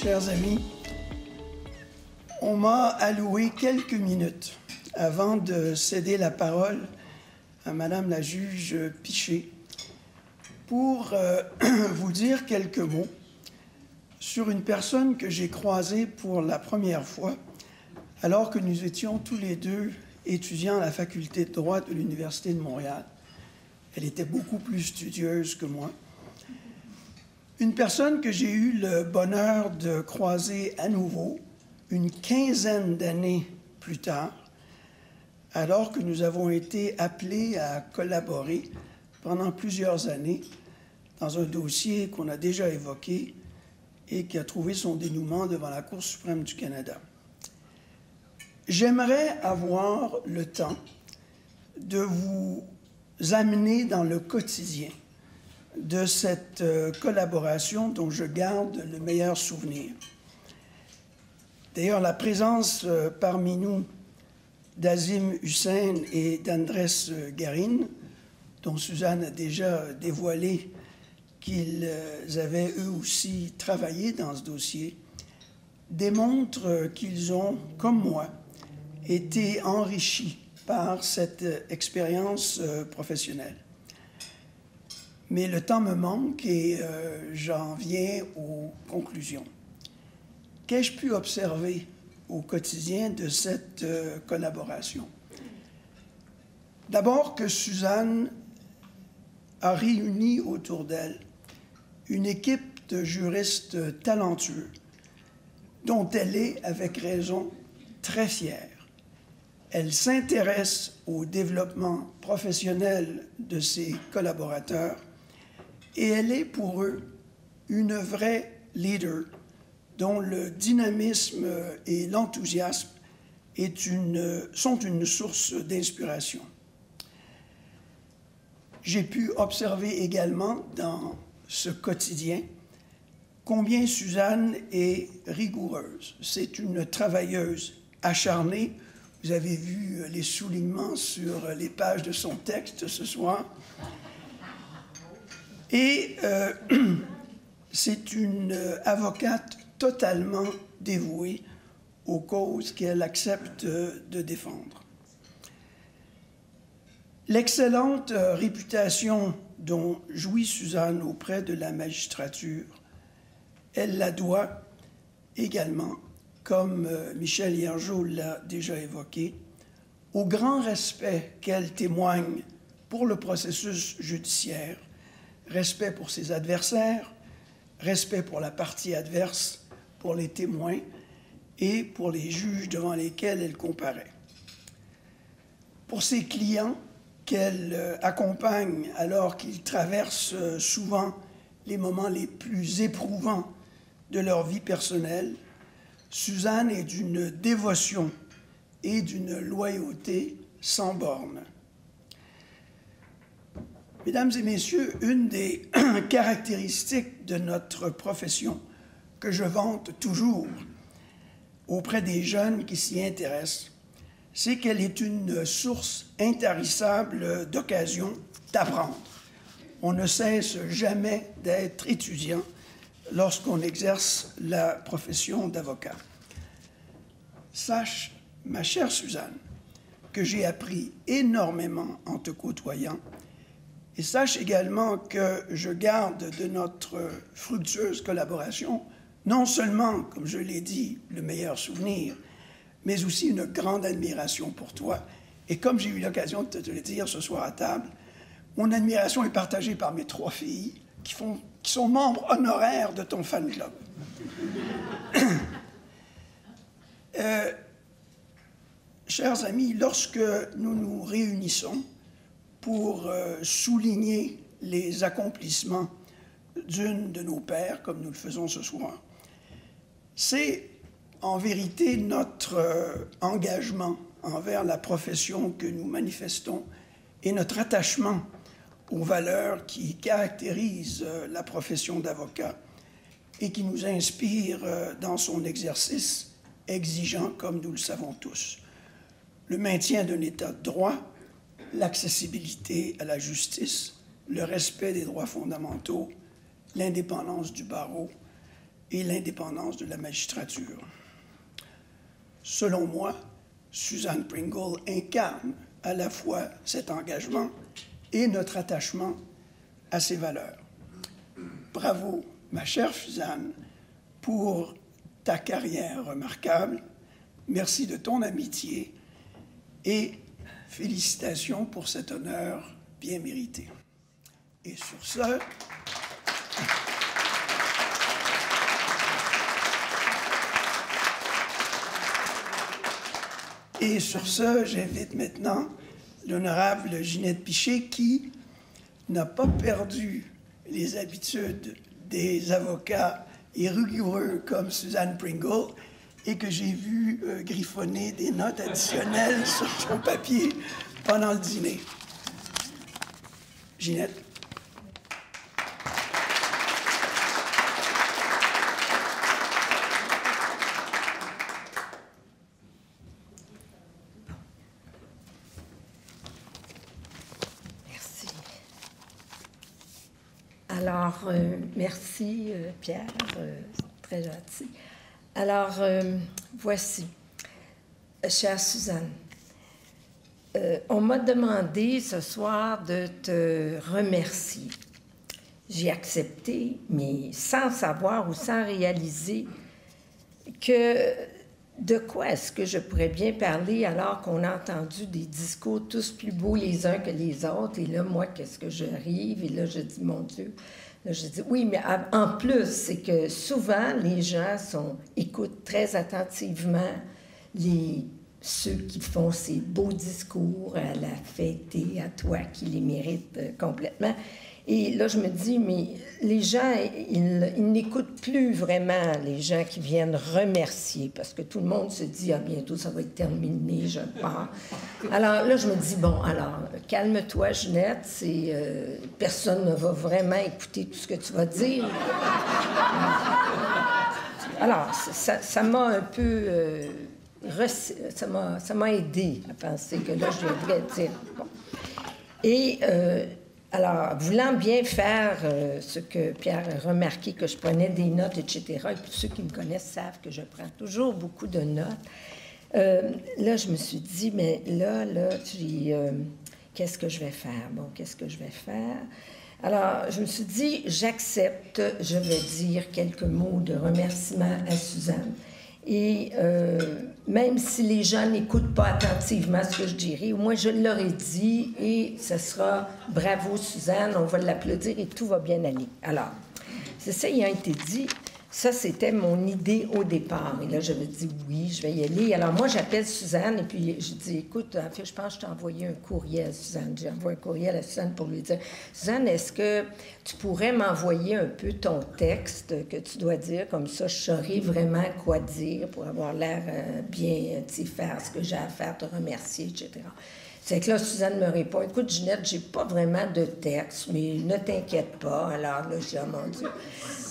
Chers amis, on m'a alloué quelques minutes avant de céder la parole à Madame la juge Piché pour vous dire quelques mots sur une personne que j'ai croisée pour la première fois alors que nous étions tous les deux étudiants à la faculté de droit de l'Université de Montréal. Elle était beaucoup plus studieuse que moi. Une personne que j'ai eu le bonheur de croiser à nouveau une quinzaine d'années plus tard, alors que nous avons été appelés à collaborer pendant plusieurs années dans un dossier qu'on a déjà évoqué et qui a trouvé son dénouement devant la Cour suprême du Canada. J'aimerais avoir le temps de vous amener dans le quotidien de cette collaboration dont je garde le meilleur souvenir. D'ailleurs, la présence parmi nous d'Azim Hussein et d'Andrés Garin, dont Suzanne a déjà dévoilé qu'ils avaient eux aussi travaillé dans ce dossier, démontre qu'ils ont, comme moi, été enrichis par cette expérience professionnelle. Mais le temps me manque et j'en viens aux conclusions. Qu'ai-je pu observer au quotidien de cette collaboration? D'abord que Suzanne a réuni autour d'elle une équipe de juristes talentueux dont elle est, avec raison, très fière. Elle s'intéresse au développement professionnel de ses collaborateurs et elle est pour eux une vraie leader dont le dynamisme et l'enthousiasme sont une source d'inspiration. J'ai pu observer également dans ce quotidien combien Suzanne est rigoureuse. C'est une travailleuse acharnée. Vous avez vu les soulignements sur les pages de son texte ce soir. Et c'est une avocate totalement dévouée aux causes qu'elle accepte de défendre. L'excellente réputation dont jouit Suzanne auprès de la magistrature, elle la doit également, comme Michel Hiergeau l'a déjà évoqué, au grand respect qu'elle témoigne pour le processus judiciaire, respect pour ses adversaires, respect pour la partie adverse, pour les témoins et pour les juges devant lesquels elle comparaît. Pour ses clients qu'elle accompagne alors qu'ils traversent souvent les moments les plus éprouvants de leur vie personnelle, Suzanne est d'une dévotion et d'une loyauté sans bornes. Mesdames et messieurs, une des caractéristiques de notre profession que je vante toujours auprès des jeunes qui s'y intéressent, c'est qu'elle est une source intarissable d'occasions d'apprendre. On ne cesse jamais d'être étudiant lorsqu'on exerce la profession d'avocat. Sache, ma chère Suzanne, que j'ai appris énormément en te côtoyant. Et sache également que je garde de notre fructueuse collaboration non seulement, comme je l'ai dit, le meilleur souvenir, mais aussi une grande admiration pour toi. Et comme j'ai eu l'occasion de te le dire ce soir à table, mon admiration est partagée par mes 3 filles qui sont membres honoraires de ton fan club. Chers amis, lorsque nous nous réunissons pour souligner les accomplissements d'une de nos pères, comme nous le faisons ce soir, c'est en vérité notre engagement envers la profession que nous manifestons et notre attachement aux valeurs qui caractérisent la profession d'avocat et qui nous inspirent dans son exercice exigeant, comme nous le savons tous. Le maintien d'un état de droit, l'accessibilité à la justice, le respect des droits fondamentaux, l'indépendance du barreau et l'indépendance de la magistrature. Selon moi, Suzanne Pringle incarne à la fois cet engagement et notre attachement à ses valeurs. Bravo, ma chère Suzanne, pour ta carrière remarquable. Merci de ton amitié et félicitations pour cet honneur bien mérité. Et sur ce, j'invite maintenant l'honorable Ginette Piché, qui n'a pas perdu les habitudes des avocats et rigoureux comme Suzanne Pringle, et que j'ai vu griffonner des notes additionnelles sur son papier pendant le dîner. Ginette. Merci. Alors, merci Pierre, très gentil. Alors, voici, chère Suzanne, on m'a demandé ce soir de te remercier. J'ai accepté, mais sans savoir ou sans réaliser que de quoi est-ce que je pourrais bien parler alors qu'on a entendu des discours tous plus beaux les uns que les autres. Et là, moi, qu'est-ce que j'arrive? Et là, je dis, mon Dieu. Là, je dis, oui, mais en plus, c'est que souvent, les gens écoutent très attentivement ceux qui font ces beaux discours à la fêtée, à toi, qui les méritent complètement. Et là, je me dis, mais les gens, ils n'écoutent plus vraiment les gens qui viennent remercier, parce que tout le monde se dit, ah, bientôt, ça va être terminé, je pars. Alors là, je me dis, bon, alors, calme-toi, Ginette, personne ne va vraiment écouter tout ce que tu vas dire. Alors, ça m'a un peu... ça m'a aidé à penser que là, je devrais dire, bon. Et... alors, voulant bien faire ce que Pierre a remarqué, que je prenais des notes, etc., et puis ceux qui me connaissent savent que je prends toujours beaucoup de notes, là, je me suis dit, mais là, qu'est-ce que je vais faire? Bon, qu'est-ce que je vais faire? Alors, je me suis dit, j'accepte, je vais dire quelques mots de remerciement à Suzanne. Et même si les gens n'écoutent pas attentivement ce que je dirais, au moins je leur ai dit et ce sera « Bravo Suzanne », on va l'applaudir et tout va bien aller. Alors, c'est ça, il a été dit. Ça, c'était mon idée au départ. Et là, j'avais dit oui, je vais y aller. Alors, moi, j'appelle Suzanne et puis je dis, écoute, en fait, je pense que je t'ai envoyé un courriel à Suzanne. J'ai envoyé un courriel à Suzanne pour lui dire, Suzanne, est-ce que tu pourrais m'envoyer un peu ton texte que tu dois dire? Comme ça, je saurais vraiment quoi dire pour avoir l'air bien, tu sais, faire ce que j'ai à faire, te remercier, etc. C'est que là, Suzanne me répond, écoute, Ginette, j'ai pas vraiment de texte, mais ne t'inquiète pas. Alors là, je dis, oh mon Dieu.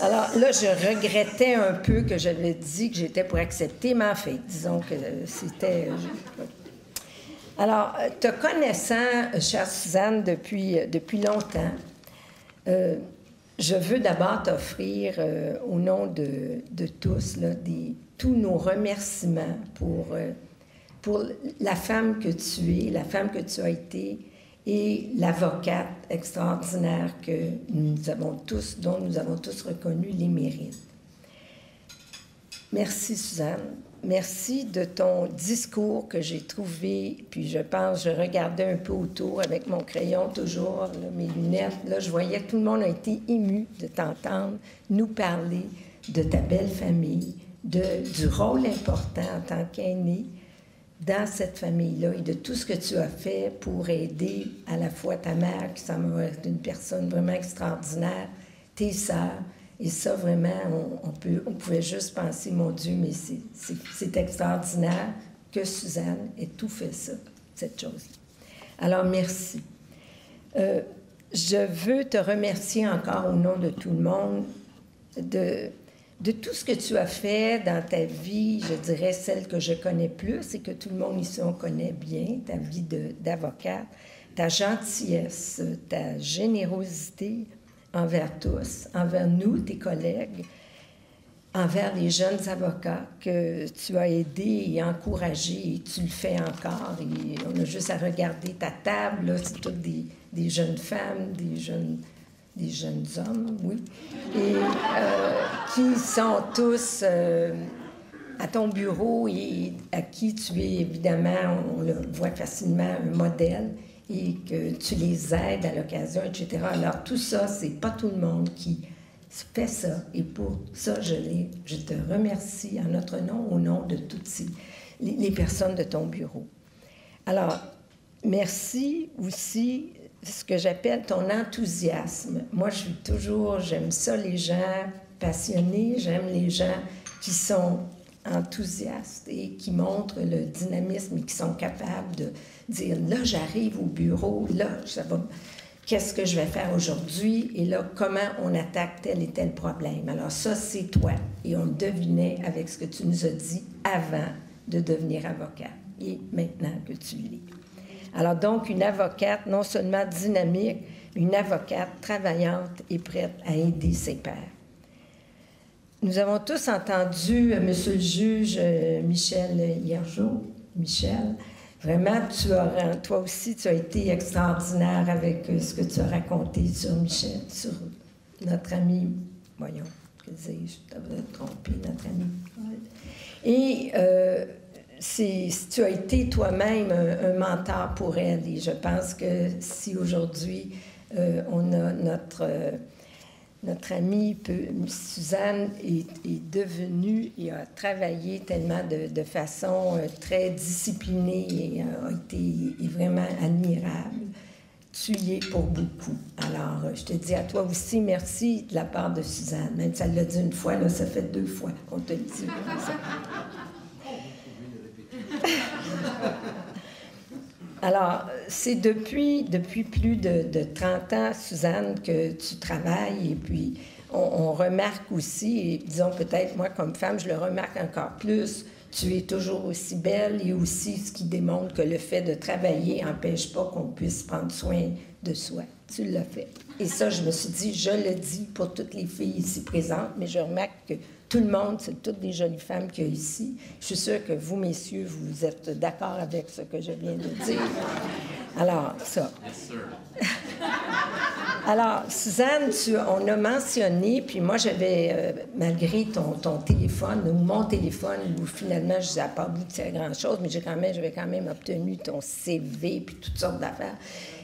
Alors là, je regrettais un peu que j'avais dit que j'étais pour accepter, mais en fait, disons que c'était... Alors, te connaissant, chère Suzanne, depuis longtemps, je veux d'abord t'offrir, au nom de tous, là, tous nos remerciements pour la femme que tu es, la femme que tu as été, et l'avocate extraordinaire dont nous avons tous reconnu les mérites. Merci, Suzanne. Merci de ton discours que j'ai trouvé, puis je regardais un peu autour avec mon crayon toujours, là, mes lunettes. Là, je voyais que tout le monde a été ému de t'entendre nous parler de ta belle famille, du rôle important en tant qu'aîné dans cette famille-là et de tout ce que tu as fait pour aider à la fois ta mère, qui semble être une personne vraiment extraordinaire, tes sœurs. Et ça, vraiment, on pouvait juste penser, mon Dieu, mais c'est extraordinaire que Suzanne ait tout fait ça, cette chose. Alors, merci. Je veux te remercier encore au nom de tout le monde de tout ce que tu as fait dans ta vie, je dirais celle que je connais plus et que tout le monde ici, on connaît bien, ta vie d'avocate, ta gentillesse, ta générosité envers tous, envers nous, tes collègues. envers les jeunes avocats que tu as aidés et encouragés, et tu le fais encore. Et on a juste à regarder ta table, là, c'est toutes des jeunes femmes, des jeunes hommes, oui, et qui sont tous à ton bureau et à qui tu es, évidemment, on le voit facilement, un modèle, et que tu les aides à l'occasion, etc. Alors, tout ça, c'est pas tout le monde qui fait ça. Et pour ça, je te remercie en notre nom, au nom de toutes les personnes de ton bureau. Alors, merci aussi ce que j'appelle ton enthousiasme. Moi, j'aime ça, les gens passionnés, j'aime les gens qui sont enthousiastes et qui montrent le dynamisme et qui sont capables de dire, là, j'arrive au bureau, là, ça va, qu'est-ce que je vais faire aujourd'hui, et là, comment on attaque tel et tel problème. Alors ça, c'est toi. Et on le devinait avec ce que tu nous as dit avant de devenir avocat, et maintenant que tu l'es. Alors donc, une avocate non seulement dynamique, une avocate travaillante et prête à aider ses pairs. Nous avons tous entendu Monsieur le juge Michel Hiergeau. Michel, vraiment, toi aussi, tu as été extraordinaire avec ce que tu as raconté sur Michel, sur notre ami, voyons, que dis-je, je t'avais trompé, notre ami. Et tu as été toi-même un mentor pour elle, et je pense que si aujourd'hui on a notre amie Suzanne est devenue et a travaillé tellement de façon très disciplinée et a été vraiment admirable. Tu y es pour beaucoup. Alors, je te dis à toi aussi merci de la part de Suzanne. Même si elle l'a dit une fois, là, ça fait 2 fois qu'on te le dit. Alors, c'est depuis plus de 30 ans, Suzanne, que tu travailles, et puis on remarque aussi, et disons peut-être moi comme femme, je le remarque encore plus, tu es toujours aussi belle, et aussi ce qui démontre que le fait de travailler n'empêche pas qu'on puisse prendre soin de soi. Tu l'as fait. Et ça, je me suis dit, je le dis pour toutes les filles ici présentes, mais je remarque que tout le monde, c'est toutes les jolies femmes qu'il y a ici. Je suis sûre que vous, messieurs, vous êtes d'accord avec ce que je viens de dire. Alors, ça. Yes, sir. Alors, Suzanne, on a mentionné, puis moi, j'avais, malgré ton téléphone, ou mon téléphone, où finalement, je n'ai pas abouti à grand-chose, mais j'avais quand même obtenu ton CV, puis toutes sortes d'affaires.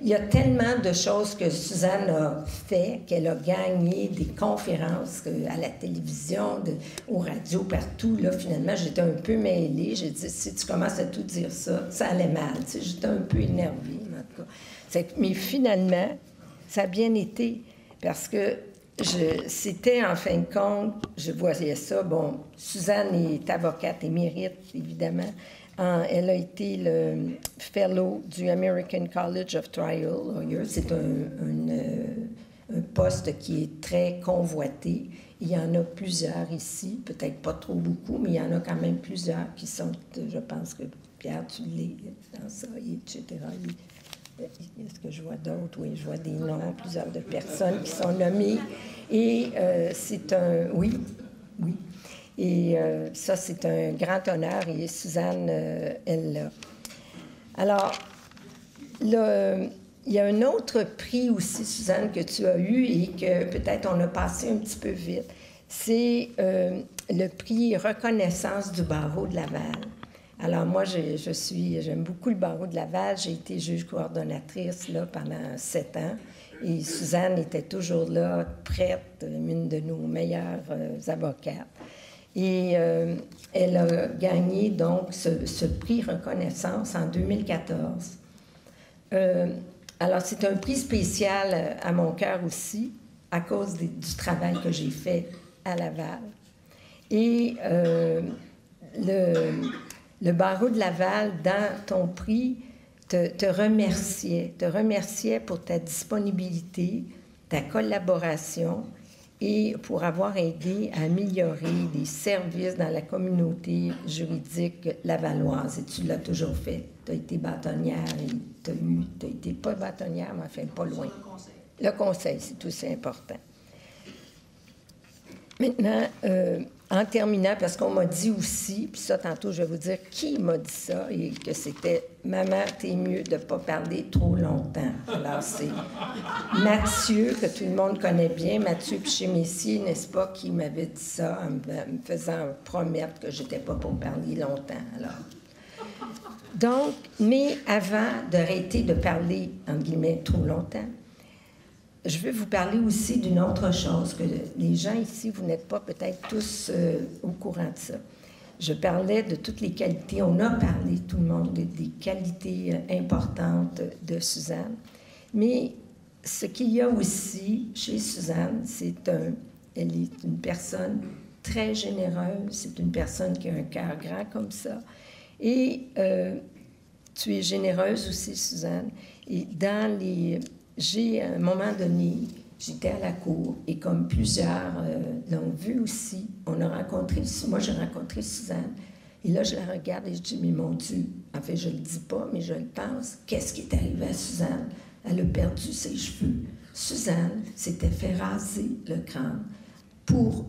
Il y a tellement de choses que Suzanne a fait, qu'elle a gagné des conférences à la télévision, aux radios, partout. Là, finalement, j'étais un peu mêlée. J'ai dit, si tu commences à tout dire ça, ça allait mal. Tu sais, j'étais un peu énervée, en tout cas. Mais finalement, ça a bien été, parce que c'était, en fin de compte, je voyais ça. Bon, Suzanne est avocate émérite, évidemment. Elle a été le fellow du American College of Trial Lawyers. C'est un poste qui est très convoité. Il y en a plusieurs ici, peut-être pas trop beaucoup, mais il y en a quand même plusieurs qui sont, je pense que Pierre, tu l'es dans ça, etc. Est-ce que je vois d'autres? Oui, je vois des noms, plusieurs de personnes qui sont nommées. Et c'est un... Oui. Et ça, c'est un grand honneur, et Suzanne, elle l'a. Alors, il y a un autre prix aussi, Suzanne, que tu as eu et que peut-être on a passé un petit peu vite. C'est le prix Reconnaissance du barreau de Laval. Alors, moi, j'aime beaucoup le barreau de Laval. J'ai été juge coordonnatrice là, pendant 7 ans. Et Suzanne était toujours là, prête, une de nos meilleures avocates. Et elle a gagné donc ce prix Reconnaissance en 2014. Alors, c'est un prix spécial à mon cœur aussi, à cause du travail que j'ai fait à Laval. Et le barreau de Laval, dans ton prix, te remerciait pour ta disponibilité, ta collaboration, et pour avoir aidé à améliorer les services dans la communauté juridique lavalloise. Et tu l'as toujours fait. Tu as été bâtonnière et tu as été pas bâtonnière, mais enfin pas loin. Le conseil, c'est aussi important. Maintenant, en terminant, parce qu'on m'a dit aussi, puis ça, tantôt, je vais vous dire qui m'a dit ça, et que c'était « Maman, t'es mieux de ne pas parler trop longtemps ». Alors, c'est Mathieu, que tout le monde connaît bien, Mathieu Piché-Messier, n'est-ce pas, qui m'avait dit ça en me faisant promettre que je n'étais pas pour parler longtemps. Alors, donc, mais avant d'arrêter de parler, en guillemets, trop longtemps, je veux vous parler aussi d'une autre chose, que les gens ici, vous n'êtes pas peut-être tous au courant de ça. Je parlais de toutes les qualités, on a parlé, tout le monde, des qualités importantes de Suzanne. Mais ce qu'il y a aussi chez Suzanne, elle est une personne très généreuse, c'est une personne qui a un cœur grand comme ça. Et tu es généreuse aussi, Suzanne. Et à un moment donné, j'étais à la cour et comme plusieurs l'ont vu aussi, moi j'ai rencontré Suzanne et là je la regarde et je dis, mais mon Dieu, en fait je ne le dis pas, mais je le pense, qu'est-ce qui est arrivé à Suzanne? Elle a perdu ses cheveux. Suzanne s'était fait raser le crâne pour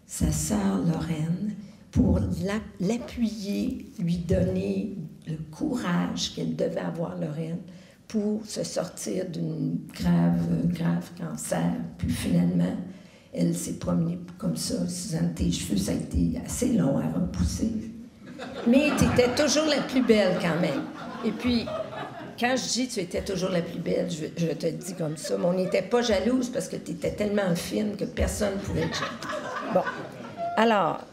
sa sœur Lorraine, pour l'appuyer, lui donner le courage qu'elle devait avoir, Lorraine, pour se sortir d'une grave cancer. Puis finalement, elle s'est promenée comme ça. Suzanne, tes cheveux, ça a été assez long à repousser. Mais tu étais toujours la plus belle quand même. Et puis, quand je dis tu étais toujours la plus belle, je te le dis comme ça, mais on n'était pas jalouse parce que tu étais tellement fine que personne ne pouvait te jalouse. Bon, alors,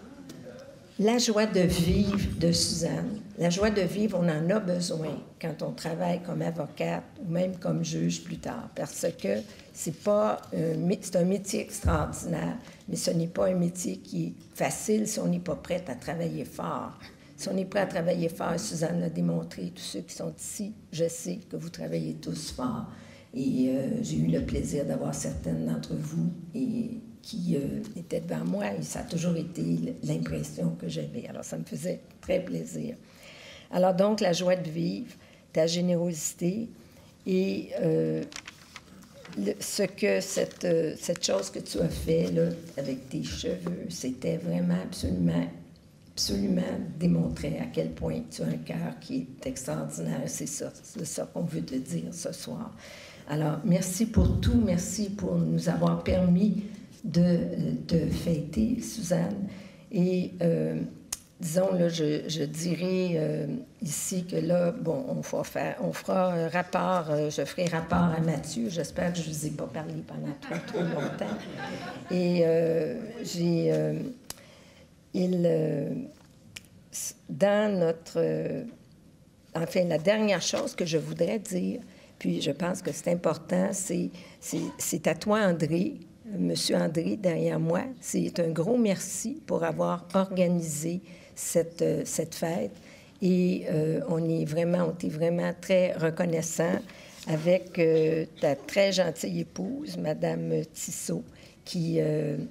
la joie de vivre de Suzanne. La joie de vivre, on en a besoin quand on travaille comme avocate ou même comme juge plus tard, parce que c'est un métier extraordinaire, mais ce n'est pas un métier qui est facile si on n'est pas prête à travailler fort. Si on est prêt à travailler fort, Suzanne l'a démontré, tous ceux qui sont ici, je sais que vous travaillez tous fort. Et j'ai eu le plaisir d'avoir certaines d'entre vous qui étaient devant moi, et ça a toujours été l'impression que j'avais. Alors, ça me faisait très plaisir. Alors, donc, la joie de vivre, ta générosité et cette chose que tu as fait là, avec tes cheveux, c'était vraiment absolument démontré à quel point tu as un cœur qui est extraordinaire. C'est ça qu'on veut te dire ce soir. Alors, merci pour tout. Merci pour nous avoir permis de fêter, Suzanne. Et disons, là, je dirais ici que là, bon, on fera rapport, je ferai rapport à Mathieu. J'espère que je ne vous ai pas parlé pendant trop longtemps. Et dans notre... enfin, la dernière chose que je voudrais dire, puis je pense que c'est important, c'est à toi, André, Monsieur André, derrière moi. C'est un gros merci pour avoir organisé cette fête. Et on t'est vraiment très reconnaissant avec ta très gentille épouse, Madame Tissot,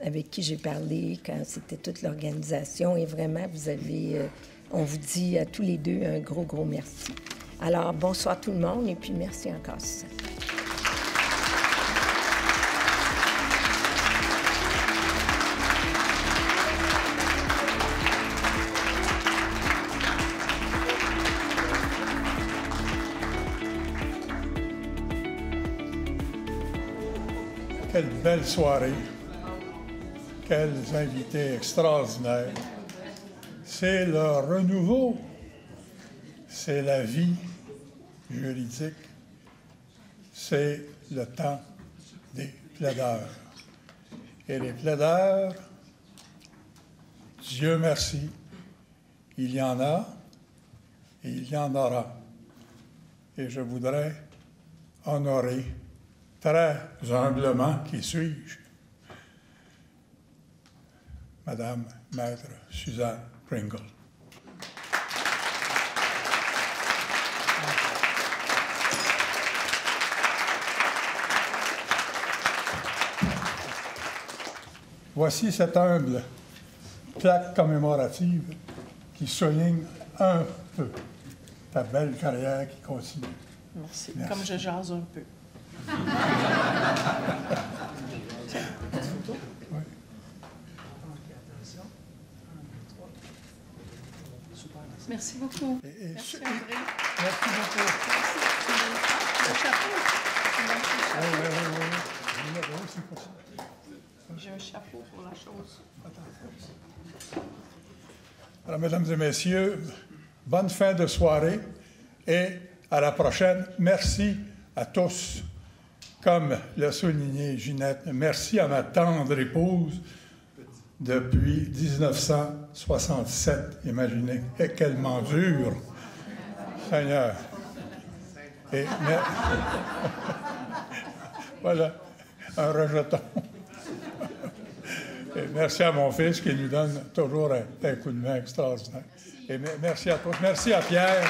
avec qui j'ai parlé quand c'était toute l'organisation. Et vraiment, on vous dit à tous les deux un gros merci. Alors, bonsoir tout le monde et puis merci encore, Suzanne. Quelle belle soirée, quels invités extraordinaires. C'est le renouveau, c'est la vie juridique, c'est le temps des plaideurs. Et les plaideurs, Dieu merci, il y en a et il y en aura. Et je voudrais honorer très humblement, qui suis-je, Madame Maître Suzanne Pringle. Voici cette humble plaque commémorative qui souligne un peu ta belle carrière qui continue. Merci. Comme je jase un peu. Oui. Merci beaucoup. Merci, André. Merci beaucoup. Le chapeau. Oui. J'ai un chapeau pour la chose. Alors, mesdames et messieurs, bonne fin de soirée et à la prochaine. Merci à tous. Comme l'a souligné Ginette, merci à ma tendre épouse depuis 1967. Imaginez qu'elle m'endure, Seigneur. Et voilà, un rejeton. Et merci à mon fils qui nous donne toujours un coup de main extraordinaire. Et merci à tous. Merci à Pierre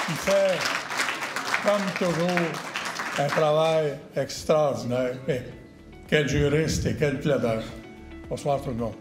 qui fait, comme toujours, un travail extraordinaire. Et quel juriste et quel plaideur. Bonsoir tout le monde.